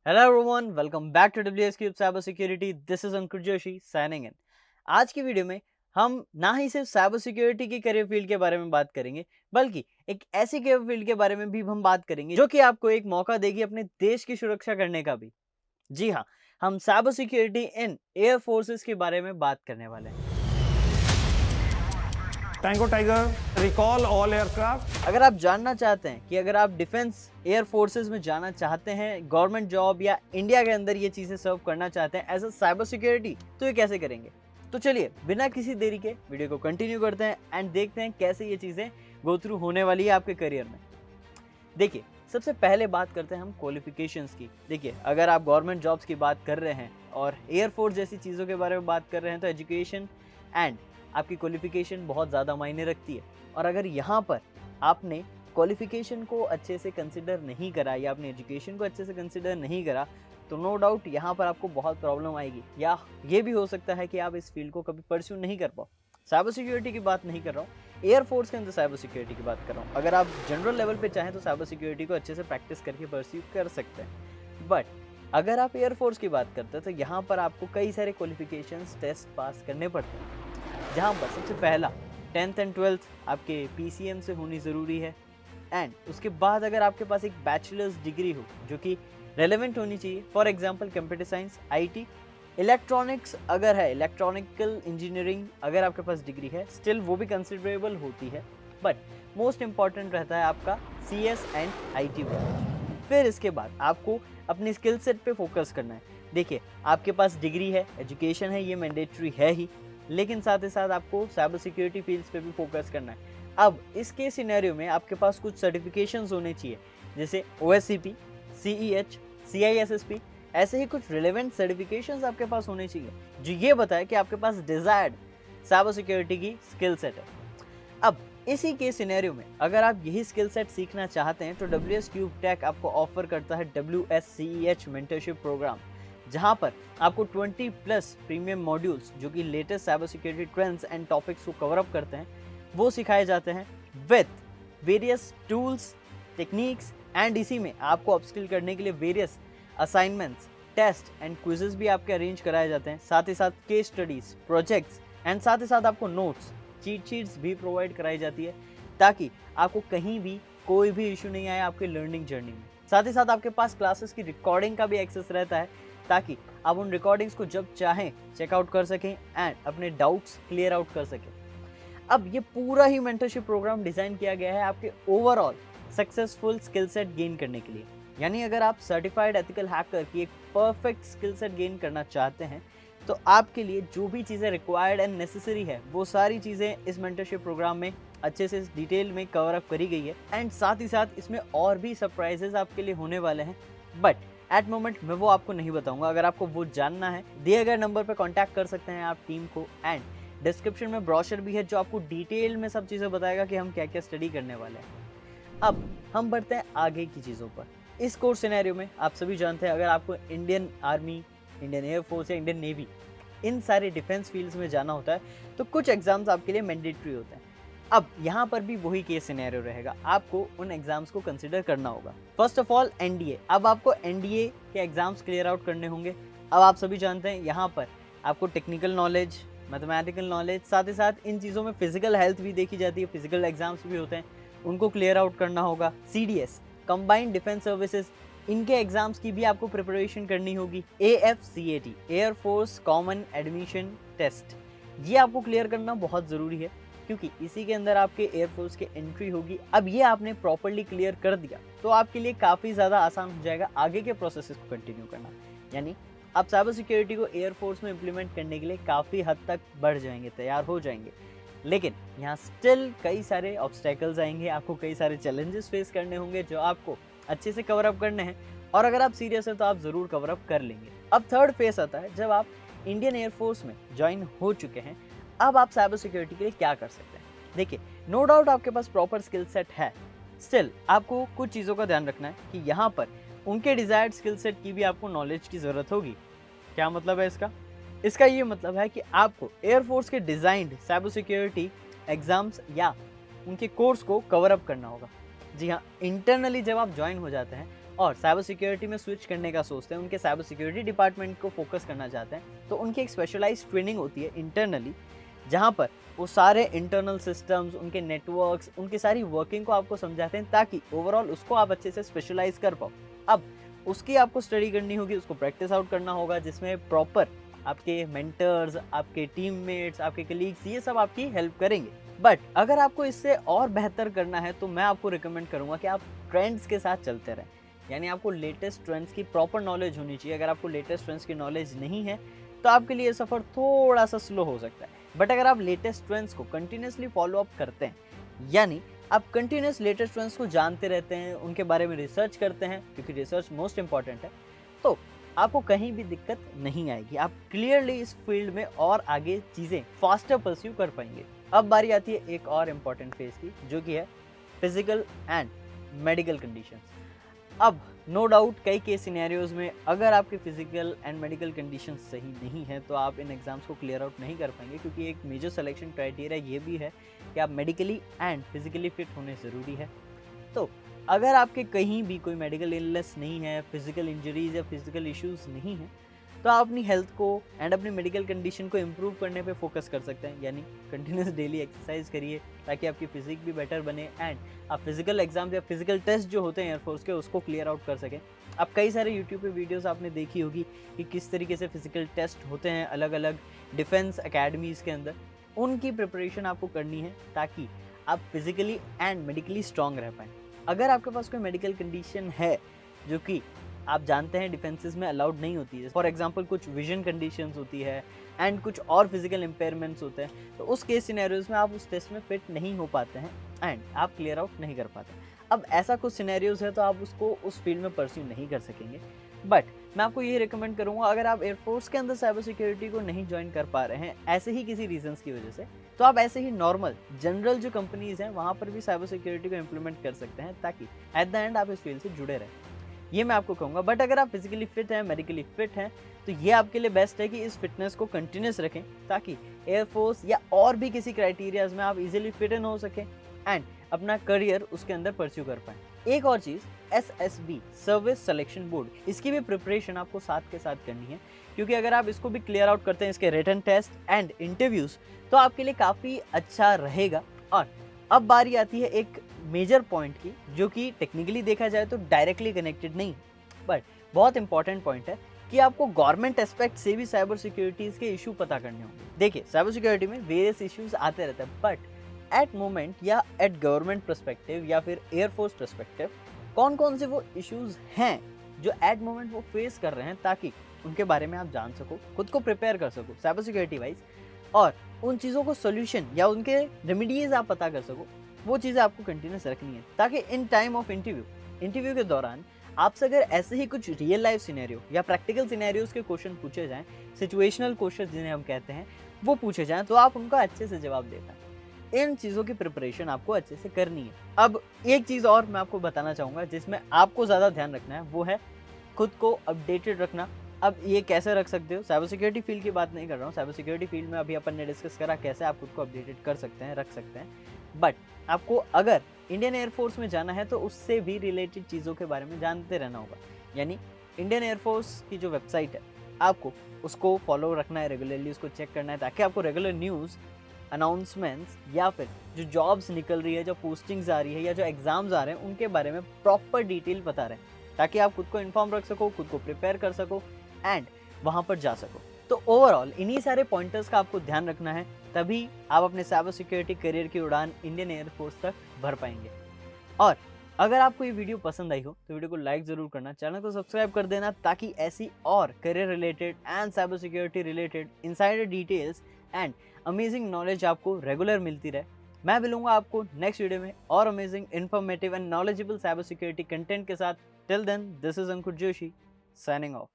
Hello everyone, welcome back to WS Cube cyber security. This is Ankur Joshi signing in. आज की video में हम ना ही सिर्फ साइबर सिक्योरिटी की करियर फील्ड के बारे में बात करेंगे, बल्कि एक ऐसी करियर फील्ड के बारे में भी हम बात करेंगे जो कि आपको एक मौका देगी अपने देश की सुरक्षा करने का भी। जी हाँ, हम cyber security in air forces के बारे में बात करने वाले हैं। Tango Tiger, recall all aircraft. अगर आप जानना चाहते हैं कि अगर आप डिफेंस एयर फोर्सेस में जाना चाहते हैं, गवर्नमेंट जॉब या इंडिया के अंदर ये चीज़ें सर्व करना चाहते हैं एज अ साइबर सिक्योरिटी, तो ये कैसे करेंगे? तो चलिए बिना किसी देरी के वीडियो को कंटिन्यू करते हैं एंड देखते हैं कैसे ये चीज़ें गो थ्रू होने वाली है आपके करियर में। देखिए, सबसे पहले बात करते हैं हम क्वालिफिकेशंस की। देखिए, अगर आप गवर्नमेंट जॉब्स की बात कर रहे हैं और एयरफोर्स जैसी चीज़ों के बारे में बात कर रहे हैं, तो एजुकेशन एंड आपकी क्वालिफिकेशन बहुत ज़्यादा मायने रखती है। और अगर यहाँ पर आपने क्वालिफिकेशन को अच्छे से कंसिडर नहीं करा या अपनी एजुकेशन को अच्छे से कंसिडर नहीं करा, तो नो डाउट यहाँ पर आपको बहुत प्रॉब्लम आएगी, या ये भी हो सकता है कि आप इस फील्ड को कभी परस्यू नहीं कर पाओ। साइबर सिक्योरिटी की बात नहीं कर रहा हूँ, एयरफोर्स के अंदर साइबर सिक्योरिटी की बात कर रहा हूँ। अगर आप जनरल लेवल पे चाहें तो साइबर सिक्योरिटी को अच्छे से प्रैक्टिस करके परस्यू कर सकते हैं, बट अगर आप एयरफोर्स की बात करते हैं तो यहाँ पर आपको कई सारे क्वालिफिकेशंस टेस्ट पास करने पड़ते हैं, जहाँ पर सबसे पहला 10th एंड 12th आपके PCM से होनी ज़रूरी है। एंड उसके बाद अगर आपके पास एक बैचलर्स डिग्री हो जो कि रेलेवेंट होनी चाहिए, for example computer science, IT, electronics अगर है, इलेक्ट्रॉनिकल इंजीनियरिंग अगर आपके पास डिग्री है, स्टिल वो भी कंसिडरेबल होती है। बट मोस्ट इंपॉर्टेंट रहता है आपका CS एंड IT वर्क। फिर इसके बाद आपको अपनी स्किल सेट पे फोकस करना है। देखिए, आपके पास डिग्री है, एजुकेशन है, ये मैंडेटरी है ही, लेकिन साथ ही साथ आपको साइबर सिक्योरिटी फील्ड्स पे भी फोकस करना है। अब इसके सिनेरियो में आपके पास कुछ सर्टिफिकेशंस होने चाहिए, जैसे OSCP, CEH, CISSP, ऐसे ही कुछ रिलेवेंट सर्टिफिकेशंस आपके पास होने चाहिए जो ये बताए कि आपके पास डिजायर्ड साइबर सिक्योरिटी की स्किल सेट है। अब इसी के सिनेरियो में अगर आप यही स्किल सेट सीखना चाहते हैं तो WS Cube Tech आपको ऑफर करता है WSCEH मेंटरशिप प्रोग्राम, जहां पर आपको 20+ प्रीमियम मॉड्यूल्स जो कि latest cyber security trends and topics को कवर अप करते हैं वो सिखाए जाते हैं with various tools, techniques, and इसी में आपको अपस्किल करने के लिए various assignments, test and quizzes भी आपके अरेंज कराए जाते हैं। साथ ही साथ केस स्टडीज, प्रोजेक्ट्स एंड साथ ही साथ आपको नोट्स, चीट शीट्स भी प्रोवाइड कराई जाती है, ताकि आपको कहीं भी कोई भी इशू नहीं आए आपके लर्निंग जर्नी में। साथ ही साथ आपके पास क्लासेस की रिकॉर्डिंग का भी एक्सेस रहता है, ताकि आप उन रिकॉर्डिंग्स को जब चाहें चेकआउट कर सकें एंड अपने डाउट्स क्लियर आउट कर सकें। अब ये पूरा ही मेंटरशिप प्रोग्राम डिज़ाइन किया गया है आपके overall successful skill set gain करने के लिए। यानी अगर आप सर्टिफाइड एथिकल हैकर की एक परफेक्ट स्किल सेट गेन करना चाहते हैं, तो आपके लिए जो भी चीज़ें रिक्वायर्ड एंड नेसेसरी है वो सारी चीज़ें इस मेंटरशिप प्रोग्राम में अच्छे से डिटेल में कवर अप करी गई है। एंड साथ ही साथ इसमें और भी सरप्राइजेस आपके लिए होने वाले हैं, बट एट मोमेंट मैं वो आपको नहीं बताऊंगा। अगर आपको वो जानना है, दिए गए नंबर पर कॉन्टैक्ट कर सकते हैं आप टीम को। एंड डिस्क्रिप्शन में ब्रोशर भी है जो आपको डिटेल में सब चीज़ें बताएगा कि हम क्या क्या स्टडी करने वाले हैं। अब हम बढ़ते हैं आगे की चीज़ों पर। इस कोर्स सिनेरियो में आप सभी जानते हैं, अगर आपको इंडियन आर्मी, इंडियन एयरफोर्स या इंडियन नेवी, इन सारे डिफेंस फील्ड्स में जाना होता है तो कुछ एग्जाम्स आपके लिए मैंडेटरी होते हैं। अब यहाँ पर भी वही केस सिनेरियो रहेगा, आपको उन एग्जाम्स को कंसिडर करना होगा। फर्स्ट ऑफ ऑल NDA, अब आपको NDA के एग्जाम्स क्लियर आउट करने होंगे। अब आप सभी जानते हैं यहाँ पर आपको टेक्निकल नॉलेज, मैथमेटिकल नॉलेज, साथ ही साथ इन चीज़ों में फिजिकल हेल्थ भी देखी जाती है, फिजिकल एग्जाम्स भी होते हैं, उनको क्लियर आउट करना होगा। CDS, कंबाइंड डिफेंस सर्विसेज, इनके एग्जाम्स की भी आपको प्रिपरेशन करनी होगी। AFCAT, air force common admission test, ये आपको क्लियर करना बहुत ज़रूरी है, क्योंकि इसी के अंदर आपके एयरफोर्स की एंट्री होगी। अब ये आपने प्रॉपरली क्लियर कर दिया तो आपके लिए काफ़ी ज़्यादा आसान हो जाएगा आगे के प्रोसेसेस को कंटिन्यू करना। यानी आप साइबर सिक्योरिटी को एयरफोर्स में इम्प्लीमेंट करने के लिए काफ़ी हद तक बढ़ जाएंगे, तैयार हो जाएंगे। लेकिन यहाँ स्टिल कई सारे ऑब्स्टेकल्स आएंगे, आपको कई सारे चैलेंजेस फेस करने होंगे जो आपको अच्छे से कवर अप करने हैं, और अगर आप सीरियस हैं तो आप ज़रूर कवर अप कर लेंगे। अब थर्ड फेस आता है जब आप इंडियन एयरफोर्स में ज्वाइन हो चुके हैं, अब आप साइबर सिक्योरिटी के लिए क्या कर सकते हैं। देखिए, नो डाउट आपके पास प्रॉपर स्किल सेट है, स्टिल आपको कुछ चीज़ों का ध्यान रखना है कि यहाँ पर उनके डिज़ायर्ड स्किल सेट की भी आपको नॉलेज की ज़रूरत होगी। क्या मतलब है इसका? इसका ये मतलब है कि आपको एयरफोर्स के डिज़ाइंड साइबर सिक्योरिटी एग्ज़ाम्स या उनके कोर्स को कवर अप करना होगा। जी हाँ, इंटरनली जब आप ज्वाइन हो जाते हैं और साइबर सिक्योरिटी में स्विच करने का सोचते हैं, उनके साइबर सिक्योरिटी डिपार्टमेंट को फोकस करना चाहते हैं, तो उनकी एक स्पेशलाइज्ड ट्रेनिंग होती है इंटरनली, जहाँ पर वो सारे इंटरनल सिस्टम्स, उनके नेटवर्क्स, उनकी सारी वर्किंग को आपको समझाते हैं ताकि ओवरऑल उसको आप अच्छे से स्पेशलाइज कर पाओ। अब उसकी आपको स्टडी करनी होगी, उसको प्रैक्टिस आउट करना होगा, जिसमें प्रॉपर आपके मेंटर्स, आपके टीममेट्स, आपके कलीग्स, ये सब आपकी हेल्प करेंगे। बट अगर आपको इससे और बेहतर करना है तो मैं आपको रिकमेंड करूँगा कि आप ट्रेंड्स के साथ चलते रहें, यानी आपको लेटेस्ट ट्रेंड्स की प्रॉपर नॉलेज होनी चाहिए। अगर आपको लेटेस्ट ट्रेंड्स की नॉलेज नहीं है तो आपके लिए सफ़र थोड़ा सा स्लो हो सकता है। बट अगर आप लेटेस्ट ट्रेंड्स को कंटिन्यूसली फॉलो अप करते हैं, यानी आप कंटिन्यूस लेटेस्ट ट्रेंड्स को जानते रहते हैं, उनके बारे में रिसर्च करते हैं, क्योंकि रिसर्च मोस्ट इंपॉर्टेंट है, तो आपको कहीं भी दिक्कत नहीं आएगी। आप क्लियरली इस फील्ड में और आगे चीज़ें फास्टर परस्यू कर पाएंगे। अब बारी आती है एक और इम्पॉर्टेंट फेज की, जो कि है फिजिकल एंड मेडिकल कंडीशंस। अब नो डाउट कई केस सिनेरियोज में अगर आपके फिजिकल एंड मेडिकल कंडीशंस सही नहीं है तो आप इन एग्जाम्स को क्लियर आउट नहीं कर पाएंगे, क्योंकि एक मेजर सिलेक्शन क्राइटेरिया ये भी है कि आप मेडिकली एंड फिजिकली फिट होने ज़रूरी है। तो अगर आपके कहीं भी कोई मेडिकल इलनेस नहीं है, फिजिकल इंजरीज या फिजिकल इश्यूज नहीं है, तो आप अपनी हेल्थ को एंड अपनी मेडिकल कंडीशन को इम्प्रूव करने पे फोकस कर सकते हैं। यानी कंटिन्यूस डेली एक्सरसाइज करिए ताकि आपकी फिजिक भी बेटर बने एंड आप फिजिकल एग्जाम्स या फिजिकल टेस्ट जो होते हैं एयरफोर्स के, उसको क्लियर आउट कर सकें। आप कई सारे यूट्यूब पे वीडियोस आपने देखी होगी कि किस तरीके से फिजिकल टेस्ट होते हैं अलग अलग डिफेंस अकेडमीज़ के अंदर। उनकी प्रिपरेशन आपको करनी है ताकि आप फिजिकली एंड मेडिकली स्ट्रॉन्ग रह पाएँ। अगर आपके पास कोई मेडिकल कंडीशन है जो कि आप जानते हैं डिफेंसेस में अलाउड नहीं होती है, फॉर एग्जांपल कुछ विजन कंडीशंस होती है एंड कुछ और फिजिकल इम्पेयरमेंट्स होते हैं, तो उस केस सिनेरियोज में आप उस टेस्ट में फिट नहीं हो पाते हैं एंड आप क्लियर आउट नहीं कर पाते। अब ऐसा कुछ सिनेरियोज है तो आप उसको उस फील्ड में परस्यू नहीं कर सकेंगे। बट मैं आपको ये रिकमेंड करूँगा, अगर आप एयरफोर्स के अंदर साइबर सिक्योरिटी को नहीं ज्वाइन कर पा रहे हैं ऐसे ही किसी रीजंस की वजह से, तो आप ऐसे ही नॉर्मल जनरल जो कंपनीज हैं वहाँ पर भी साइबर सिक्योरिटी को इम्प्लीमेंट कर सकते हैं ताकि एट द एंड आप इस फील्ड से जुड़े रहें। ये मैं आपको कहूँगा। बट अगर आप फिजिकली फिट हैं, मेडिकली फिट हैं, तो ये आपके लिए बेस्ट है कि इस फिटनेस को कंटिन्यूस रखें ताकि एयरफोर्स या और भी किसी क्राइटेरियाज में आप इजीली फिट इन हो सकें एंड अपना करियर उसके अंदर परस्यू कर पाएँ। एक और चीज़, SSB सर्विस सिलेक्शन बोर्ड, इसकी भी प्रिपरेशन आपको साथ के साथ करनी है, क्योंकि अगर आप इसको भी क्लियर आउट करते हैं, इसके रिटन टेस्ट एंड इंटरव्यूज़, तो आपके लिए काफ़ी अच्छा रहेगा। और अब बारी आती है एक मेजर पॉइंट की, जो कि टेक्निकली देखा जाए तो डायरेक्टली कनेक्टेड नहीं, बट बहुत इंपॉर्टेंट पॉइंट है कि आपको गवर्नमेंट एस्पेक्ट से भी साइबर सिक्योरिटीज़ के इशू पता करने होंगे। देखिए, साइबर सिक्योरिटी में वेरियस इश्यूज आते रहते हैं, बट एट मोमेंट या एट गवर्नमेंट पर्सपेक्टिव या फिर एयरफोर्स पर्सपेक्टिव कौन कौन से वो इश्यूज हैं जो एट मोमेंट वो फेस कर रहे हैं, ताकि उनके बारे में आप जान सको, खुद को प्रिपेयर कर सको साइबर सिक्योरिटी वाइज, और उन चीज़ों को सोल्यूशन या उनके रेमेडीज आप पता कर सको। वो चीज़ें आपको कंटिन्यूस रखनी है ताकि इन टाइम ऑफ इंटरव्यू के दौरान आपसे अगर ऐसे ही कुछ रियल लाइफ सिनेरियो या प्रैक्टिकल सिनेरियोज के क्वेश्चन पूछे जाएं, सिचुएशनल क्वेश्चन जिन्हें हम कहते हैं, वो पूछे जाएं, तो आप उनका अच्छे से जवाब दे पाएं। इन चीज़ों की प्रिपरेशन आपको अच्छे से करनी है। अब एक चीज़ और मैं आपको बताना चाहूँगा जिसमें आपको ज़्यादा ध्यान रखना है, वो है खुद को अपडेटेड रखना। अब ये कैसे रख सकते हो, साइबर सिक्योरिटी फील्ड की बात नहीं कर रहा हूँ, साइबर सिक्योरिटी फील्ड में अभी अपन ने डिस्कस करा कैसे आप खुद को अपडेटेड कर सकते हैं, रख सकते हैं। बट आपको अगर इंडियन एयरफोर्स में जाना है तो उससे भी रिलेटेड चीज़ों के बारे में जानते रहना होगा। यानी इंडियन एयरफोर्स की जो वेबसाइट है, आपको उसको फॉलो रखना है, रेगुलरली उसको चेक करना है, ताकि आपको रेगुलर न्यूज़, अनाउंसमेंट्स या फिर जो जॉब्स निकल रही है, जो पोस्टिंग्स आ रही है या जो एग्ज़ाम्स आ रहे हैं, उनके बारे में प्रॉपर डिटेल पता रहे, ताकि आप खुद को इन्फॉर्म रख सको, खुद को प्रिपेयर कर सको एंड वहाँ पर जा सको। तो ओवरऑल इन्हीं सारे पॉइंटर्स का आपको ध्यान रखना है, तभी आप अपने साइबर सिक्योरिटी करियर की उड़ान इंडियन एयरफोर्स तक भर पाएंगे। और अगर आपको ये वीडियो पसंद आई हो तो वीडियो को लाइक ज़रूर करना, चैनल को सब्सक्राइब कर देना, ताकि ऐसी और career related and cyber security related insider details and amazing knowledge आपको रेगुलर मिलती रहे। मैं मिलूंगा आपको नेक्स्ट वीडियो में और amazing, informative and knowledgeable cyber security content के साथ। Till then, this is Ankur Joshi signing of.